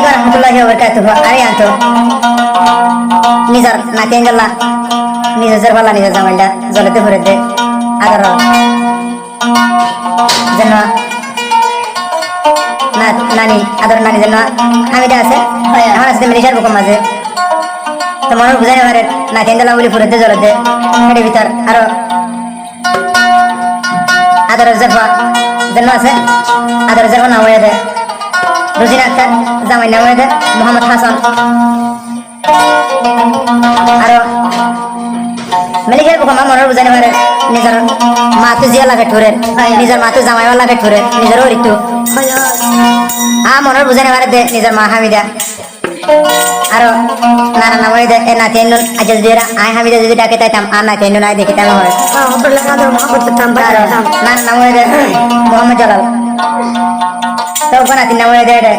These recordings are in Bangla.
warahmatullahi wabarakatuh. Arianto. Nizar natengalla. Nizar zarbala nizar zamanda. Zolate hurede. Adaro. Janwa. Nani adaro nani janwa. Hamida ase. Amar ase merishar bukum ase. তো মনে বুঝাই পারে না কেন্দ্র বলি ফুরতে জলতে হেডে ভিতর আরো আদর জারফা জন্ম আছে আদর জারফা নাম হয়ে দেয় রুজিনা আক্তার জামাই নাম হয়ে দেয় মোহাম্মদ হাসান আরো মেলিকের বুক আমার মনে বুঝাই পারে নিজের মাতু জিয়া লাগে ঠুরে নিজের মাতু জামাইওয়ালা লাগে ঠুরে নিজের ঋতু মনে বুঝাই পারে দে নিজের মা হামিদা আরো নানা নাম হয়ে দেয় না তেন আজ দিরা আই হামিদা যদি ডাকে তাইতাম আর না তেন নাই দেখিতাম হয় নানা নাম হয়ে দেয় মোহাম্মদ জালাল তো ওখানে তিন নাম হয়ে দেয়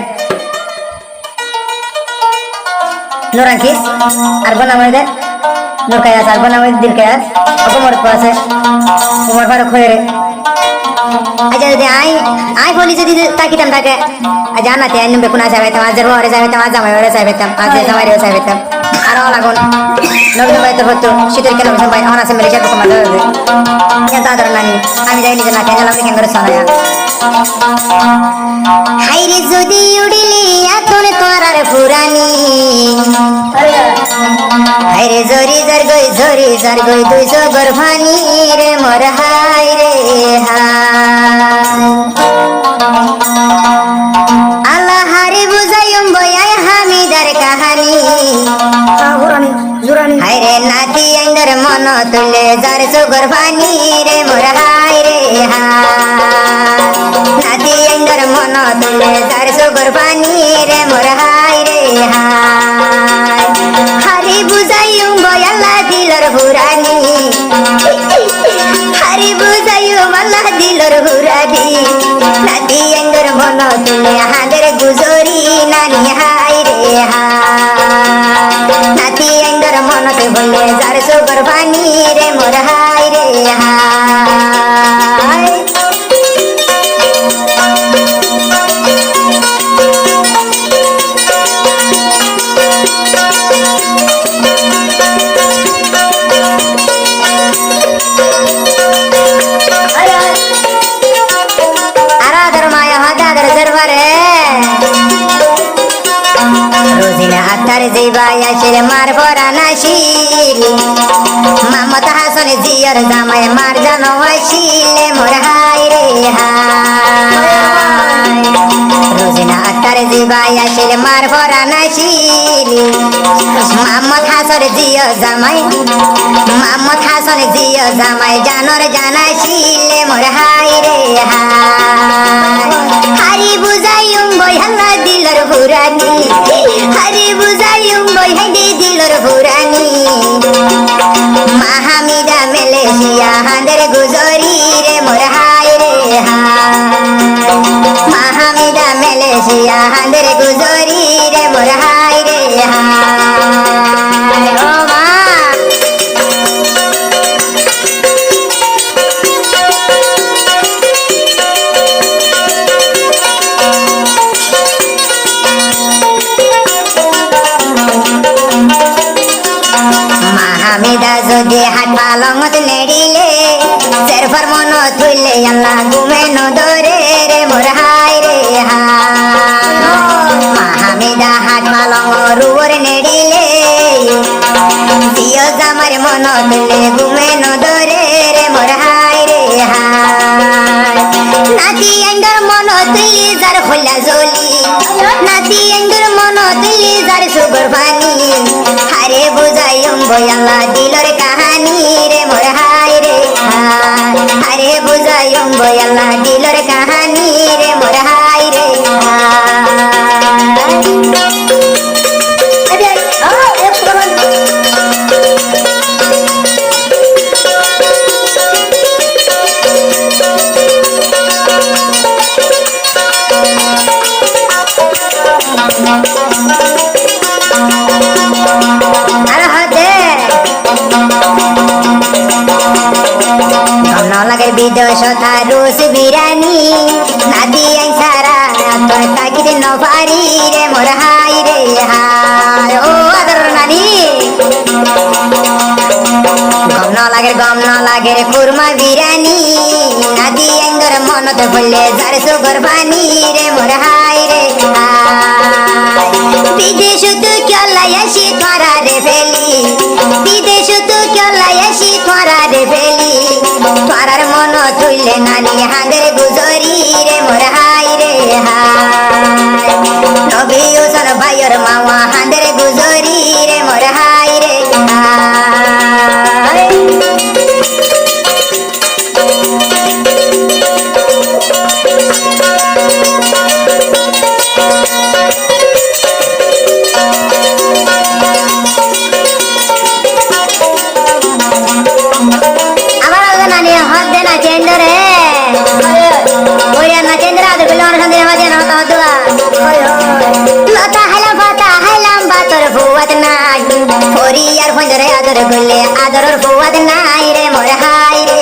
নূর আঙ্কিস আর নাম হয়ে দেয় নূর কায়াস আর নাম হয়ে দিল কায়াস ওমর আছে ওমর ফারুক হয়ে রে আচ্ছা যদি আই বলি যদি তাকিতাম তাকে আজ আনাতে আইন বেকুন যাইতাম আজ ঘরে যাইতাম আজ জামাই ঘরে যাইতাম আজ জামাই ঘরে যাইতাম আর লাগুন নবীন ভাই তো হতো শীতের কেন ভাই আমার আছে মেরে যাবো কমাতে হবে এটা আদর নানি আমি যাই নিজে না কেন আমি কেন করে শোনায়া হাইরে যদি উড়িলি এতন তোরার পুরানি হাইরে জরি জার গই 200 গর্ভানি রে মোর হাই রে আল্লাহ হারে বুঝাইম বয়াই হামিদার কাহানি হাইরে নাতি আইন্দর মন তুলে যার সুগর ভানি রে মোর হাই রে নাতি আইন্দর মন তুলে যার সুগর ভানি রে মোর হাই রে হারে বুঝাইম বয়াল্লা দিলর হুরানি হারে বুঝাইম আল্লাহ দিলর হুরানি নাতি আইন্দর মন তুলে হাদের গুজরি নানি হাই রে নাতি আইন্দর মনতে বলে যার সুগর ভানি রে মোর হাই রে জিবাইয়াশির মার ভরা নাশিল মামত হাসন জিয়র জামাই মার জানো আসিলে মোর হাই রে রোজিনা আক্তার জিবাইয়াশির মার ভরা নাশিল মামত হাসন জিয় জামাই মামত হাসন জিয় জামাই জানর জানাইছিলে মোর হাই রে হারি বুঝাইম বইহাল্লা দিলর হুরানি হারি বুঝাইম বইহাইদে দিলর হুরানি মাহামিদা মেলেশিয়া হাঁদের গুজরি রে মোর হাই রে মাহামিদা মেলেশিয়া হাঁদের গুজরি রে মোর হাই রে ও মা হামিদা যদি হাট পালঙত নেড়িলে সেরফর মন থইলে আল্লাহ ঘুমে নদরে রে মোর হাই রে হামিদা হাট পালঙ রুবর নেড়িলে জিও জামার মন থইলে ঘুমে নদরে রে মোর হাই রে নাতি আইন্দর মন থইলে যার খোলা জলি নাতি আইন্দর মন থইলে যার সুগর পানি হারে বুঝাইম বয়াল্লা দিলর কাহানি রে মোর হাই রে হারে বুঝাইম বয়াল্লা দিলর কাহানি রে মোর হাই রে বিদেশ রুশ বিরানি নাদি সারা তোর তাকির নভারি রে মোর হাই রে হাই ও আদর নানি গম ন লাগে রে কুরমা বিরানি নাদি আইন্দর মনত বললে যার সুগর বানি রে মোর হাই রে হাই বিদেশ তু চলাইয়াছি তোরা রে ফেলি বিদেশ তু চলাইয়াছি তোরা রে ফেলি তোরার মন তুললে নানি হাঁদের গুজরি রে মোর হাই রে হাই নবী ওসন ভাইয়ের মাওয়া হাঁদের গুজরি রে মোর হাই রে হাই আদর গুলে আদরের ফুয়াদ নাই রে মোর হাই রে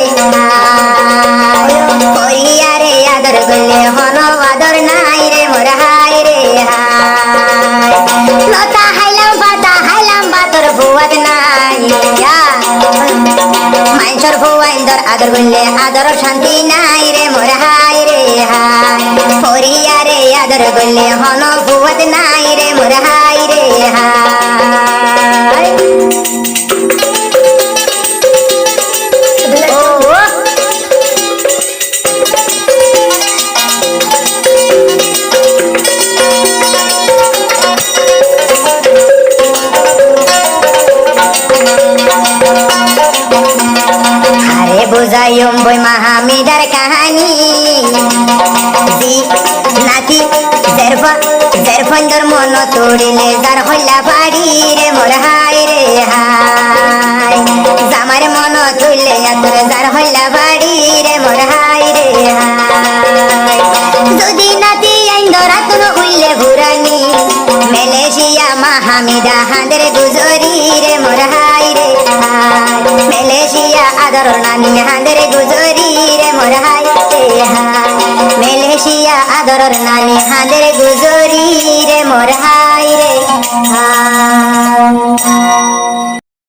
হরিয়া রে আদর গুলে হন আদর নাই রে মোর হাই রে হাই লতা হাইলাম বাতর ফুয়াদ নাই মাইনসর ফুয়াইন্দর আদর গুলে আদর শান্তি নাই রে মোর হাই রে হাই হরিয়া রে আদর গুলে হন ফুয়াদ নাই রে মোর হাই রে হাই বুঝাইম বই মাহামিদার কাহানি জি নাতি জেরফন্দর মন তোড়িলে যার হইলা বাড়ি রে মোর হাই রে হাই জামার মন তুললে তোর যার হইলা বাড়ি রে মোর হাই রে হাই যদি নাতি আইন্দরা তুন উইলে ভুরানি মেলেশিয়া মাহামিদা হাঁদের গুজরি রে মোর হাই রে হাই মেলেশিয়া আদর নানি হাঁদের গুজরি রে মোর হাই রে হাই মেলেশিয়া আদরর নানি হাঁদের গুজরি রে মোর হাই রে হাই